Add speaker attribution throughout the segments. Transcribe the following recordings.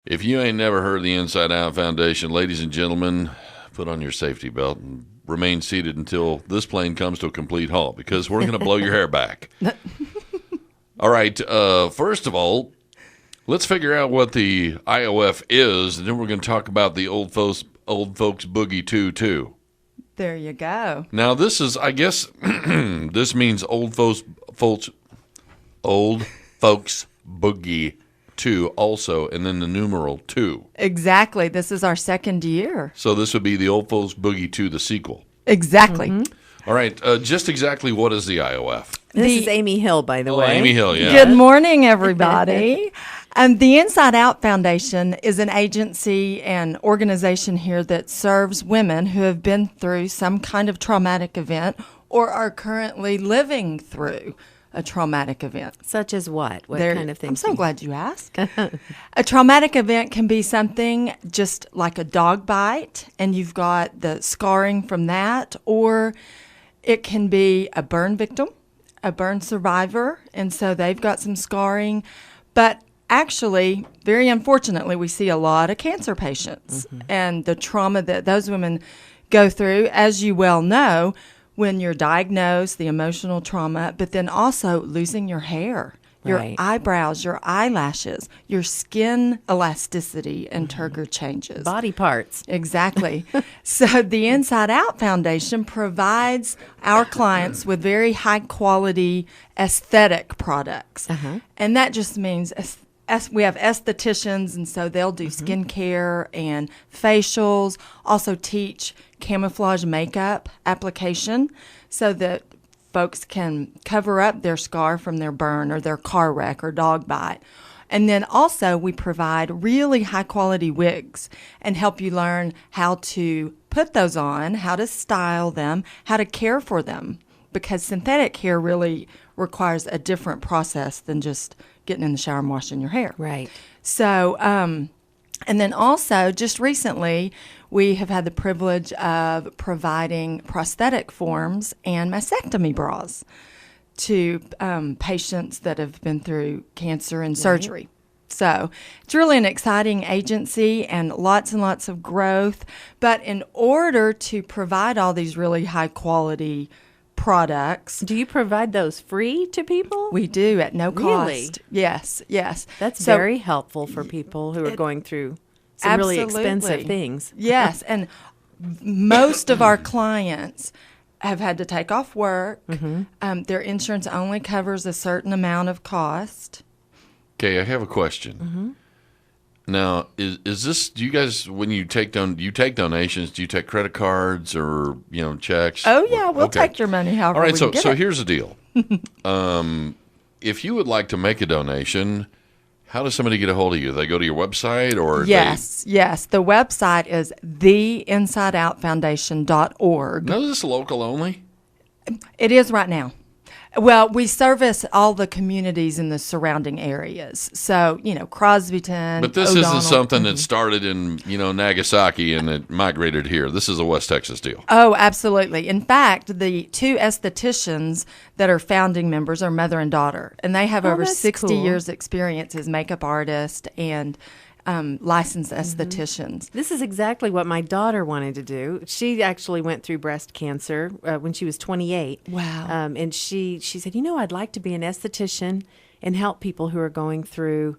Speaker 1: If you ain't never heard of the Inside Out Foundation, ladies and gentlemen, put on your safety belt and remain seated until this plane comes to a complete halt because we're going to blow your hair back. All right. First of all, let's figure out what the IOF is, and then we're going to talk about the old folks boogie too.
Speaker 2: There you go.
Speaker 1: Now, this is, I guess, this means old folks boogie 2 also, and then the numeral 2.
Speaker 2: Exactly. This is our second year.
Speaker 1: So this would be the Old Folks Boogie 2, the sequel.
Speaker 2: Exactly.
Speaker 3: Mm-hmm.
Speaker 1: All right. Just exactly what is the IOF?
Speaker 3: This is Amy Hill, by the way.
Speaker 1: Amy Hill, yeah.
Speaker 2: Good morning, everybody. The Inside Out Foundation is an agency and organization here that serves women who have been through some kind of traumatic event or are currently living through a traumatic event.
Speaker 3: Such as what? What kind of things?
Speaker 2: I'm so glad you asked. A traumatic event can be something just like a dog bite, and you've got the scarring from that, or it can be a burn victim, a burn survivor, and so they've got some scarring. But actually, very unfortunately, we see a lot of cancer patients and the trauma that those women go through, as you well know, when you're diagnosed, the emotional trauma, but then also losing your hair, your eyebrows, your eyelashes, your skin elasticity and turgor changes.
Speaker 3: Body parts.
Speaker 2: Exactly. So the Inside Out Foundation provides our clients with very high quality aesthetic products. And that just means we have estheticians, and so they'll do skincare and facials, also teach camouflage makeup application so that folks can cover up their scar from their burn or their car wreck or dog bite. And then also we provide really high quality wigs and help you learn how to put those on, how to style them, how to care for them, because synthetic hair really requires a different process than just getting in the shower and washing your hair.
Speaker 3: Right.
Speaker 2: So, and then also just recently, we have had the privilege of providing prosthetic forms and mastectomy bras to patients that have been through cancer and surgery. So it's really an exciting agency and lots of growth. But in order to provide all these really high quality products.
Speaker 3: Do you provide those free to people?
Speaker 2: We do at no cost.
Speaker 3: Really?
Speaker 2: Yes.
Speaker 3: That's very helpful for people who are going through some really expensive things.
Speaker 2: Yes, and most of our clients have had to take off work. Their insurance only covers a certain amount of cost.
Speaker 1: Okay, I have a question. Now, is this? Do you guys, when you take donations? Do you take credit cards or checks?
Speaker 2: Oh yeah, we'll take your money. However,
Speaker 1: all right.
Speaker 2: we can get
Speaker 1: So
Speaker 2: it.
Speaker 1: here's the deal. If you would like to make a donation, how does somebody get a hold of you? They go to your website or
Speaker 2: yes. The website is theinsideoutfoundation.org.
Speaker 1: Now, is this local only?
Speaker 2: It is right now. Well, we service all the communities in the surrounding areas. So, Crosbyton,
Speaker 1: But this
Speaker 2: O'Donnell.
Speaker 1: isn't something that started in, Nagasaki and it migrated here. This is a West Texas deal.
Speaker 2: Oh, absolutely. In fact, the two estheticians that are founding members are mother and daughter, and they have over 60 years experience as makeup artists and licensed estheticians.
Speaker 3: This is exactly what my daughter wanted to do. She actually went through breast cancer when she was 28.
Speaker 2: Wow.
Speaker 3: And she said, I'd like to be an esthetician and help people who are going through,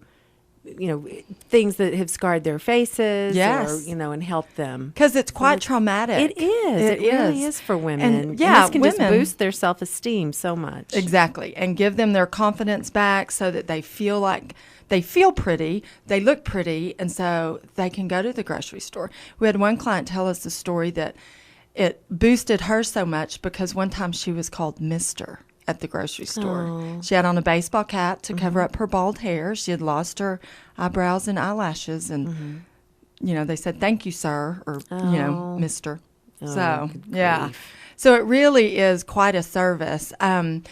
Speaker 3: things that have scarred their faces.
Speaker 2: Yes.
Speaker 3: Or, and help them.
Speaker 2: Because it's quite traumatic.
Speaker 3: It is. It really is for women.
Speaker 2: And
Speaker 3: this can just boost their self-esteem so much.
Speaker 2: Exactly. And give them their confidence back so that they feel like they feel pretty, they look pretty, and so they can go to the grocery store. We had one client tell us the story that it boosted her so much because one time she was called Mr. at the grocery store.
Speaker 3: Oh.
Speaker 2: She had on a baseball cap to cover up her bald hair. She had lost her eyebrows and eyelashes, and they said, "Thank you, sir," or Mr. So yeah. So it really is quite a service. And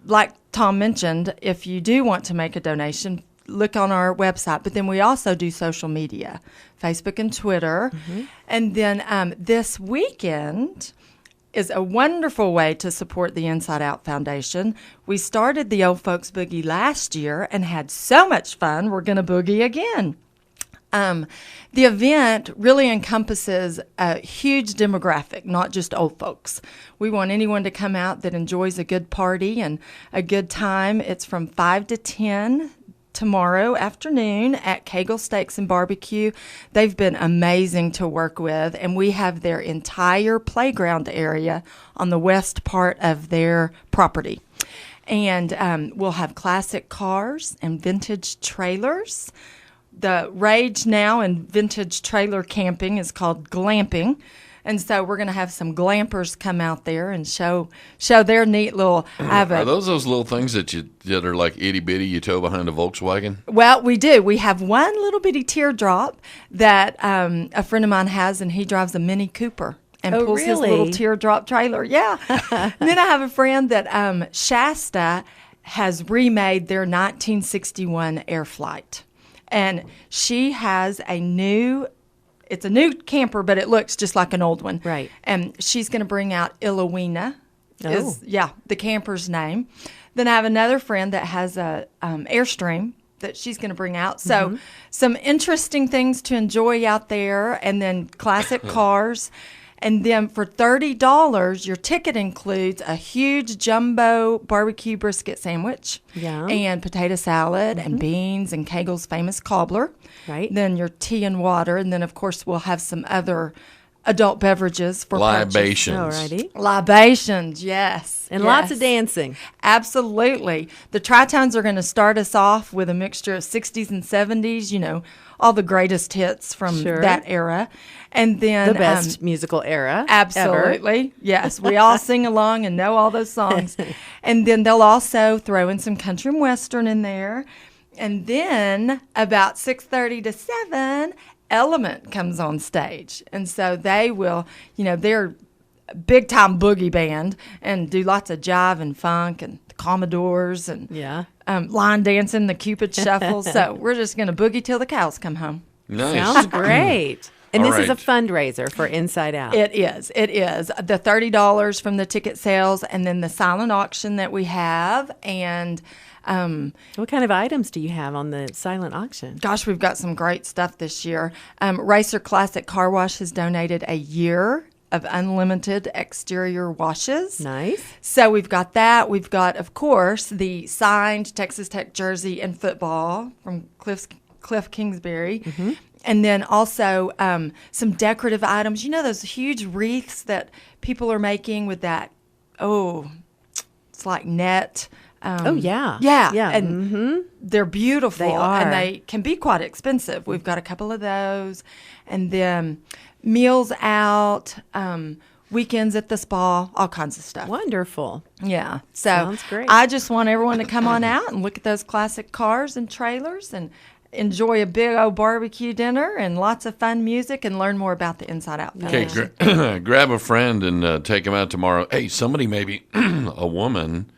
Speaker 2: like Tom mentioned, if you do want to make a donation, look on our website. But then we also do social media, Facebook and Twitter. And then this weekend is a wonderful way to support the Inside Out Foundation. We started the Old Folks Boogie last year and had so much fun. We're going to boogie again The event really encompasses a huge demographic, not just old folks. We want anyone to come out that enjoys a good party and a good time. It's from 5 to 10 tomorrow afternoon at Kegel Steaks and Barbecue. They've been amazing to work with, and we have their entire playground area on the west part of their property. And we'll have classic cars and vintage trailers. The rage now in vintage trailer camping is called glamping. And so we're going to have some glampers come out there and show their neat little...
Speaker 1: Are those little things that are like itty-bitty you tow behind a Volkswagen?
Speaker 2: Well, we do. We have one little bitty teardrop that a friend of mine has, and he drives a Mini Cooper and pulls his little teardrop trailer. Yeah. And then I have a friend that Shasta has remade their 1961 Air Flight. And she has it's a new camper, but it looks just like an old one.
Speaker 3: Right.
Speaker 2: And she's going to bring out Illowina, the camper's name. Then I have another friend that has a Airstream that she's going to bring out. So some interesting things to enjoy out there, and then classic cars. And then for $30, your ticket includes a huge jumbo barbecue brisket sandwich and potato salad and beans and Kegel's famous cobbler.
Speaker 3: Right.
Speaker 2: Then your tea and water. And then, of course, we'll have some other adult beverages for
Speaker 1: libations.
Speaker 3: Alrighty.
Speaker 2: Libations, yes.
Speaker 3: And lots of dancing.
Speaker 2: Absolutely. The Tri-Tones are going to start us off with a mixture of 60s and 70s, all the greatest hits from that era. And then
Speaker 3: the best musical era.
Speaker 2: Absolutely.
Speaker 3: Ever.
Speaker 2: Yes. We all sing along and know all those songs. And then they'll also throw in some country and western in there. And then about 6:30 to 7, Element comes on stage. And so they will, they're a big-time boogie band and do lots of jive and funk and the Commodores and line dancing, the Cupid Shuffle. So we're just going to boogie till the cows come home.
Speaker 1: Nice.
Speaker 3: Sounds great. And
Speaker 1: All
Speaker 3: this is a
Speaker 1: right.
Speaker 3: fundraiser for Inside Out.
Speaker 2: It is. The $30 from the ticket sales, and then the silent auction that we have. And
Speaker 3: what kind of items do you have on the silent auction?
Speaker 2: gosh, we've got some great stuff this year. Racer Classic Car Wash has donated a year of unlimited exterior washes.
Speaker 3: Nice.
Speaker 2: So we've got that. We've got, of course, the signed Texas Tech jersey and football from Cliff Kingsbury. Mm-hmm. And then also some decorative items. Those huge wreaths that people are making with that, it's like net.
Speaker 3: Yeah.
Speaker 2: And they're beautiful.
Speaker 3: They are.
Speaker 2: And they can be quite expensive. We've got a couple of those. And then meals out, weekends at the spa, all kinds of stuff.
Speaker 3: Wonderful.
Speaker 2: Yeah. So
Speaker 3: Sounds great.
Speaker 2: I just want everyone to come on out and look at those classic cars and trailers and enjoy a big old barbecue dinner and lots of fun music and learn more about the Inside Out Foundation.
Speaker 1: Okay, grab a friend and take them out tomorrow. Hey, somebody maybe, a woman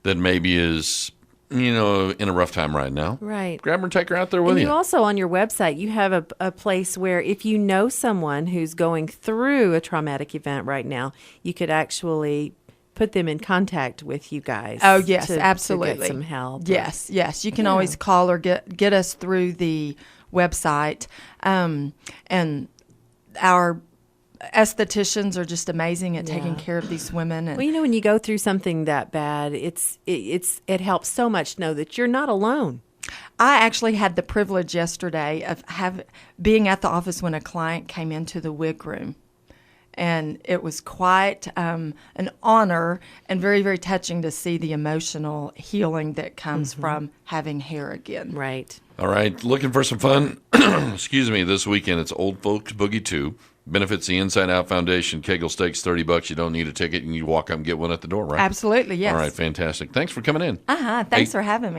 Speaker 1: that maybe is, in a rough time right now.
Speaker 3: Right.
Speaker 1: Grab her and take her out there with
Speaker 3: And
Speaker 1: you.
Speaker 3: you also, on your website, you have a place where if you know someone who's going through a traumatic event right now, you could actually put them in contact with you guys.
Speaker 2: Oh, yes, absolutely.
Speaker 3: To get some help.
Speaker 2: Yes. You can always call or get us through the website. And our estheticians are just amazing at taking care of these women. And
Speaker 3: Well, when you go through something that bad, it helps so much to know that you're not alone.
Speaker 2: I actually had the privilege yesterday of being at the office when a client came into the wig room. And it was quite an honor and very, very touching to see the emotional healing that comes from having hair again.
Speaker 3: Right.
Speaker 1: All right, looking for some fun? Excuse me, this weekend it's Old Folks Boogie 2. Benefits the Inside Out Foundation. Kegel Steaks, $30. You don't need a ticket. You can walk up and get one at the door, right?
Speaker 2: Absolutely, yes.
Speaker 1: All right, fantastic. Thanks for coming in.
Speaker 2: Thanks for having me.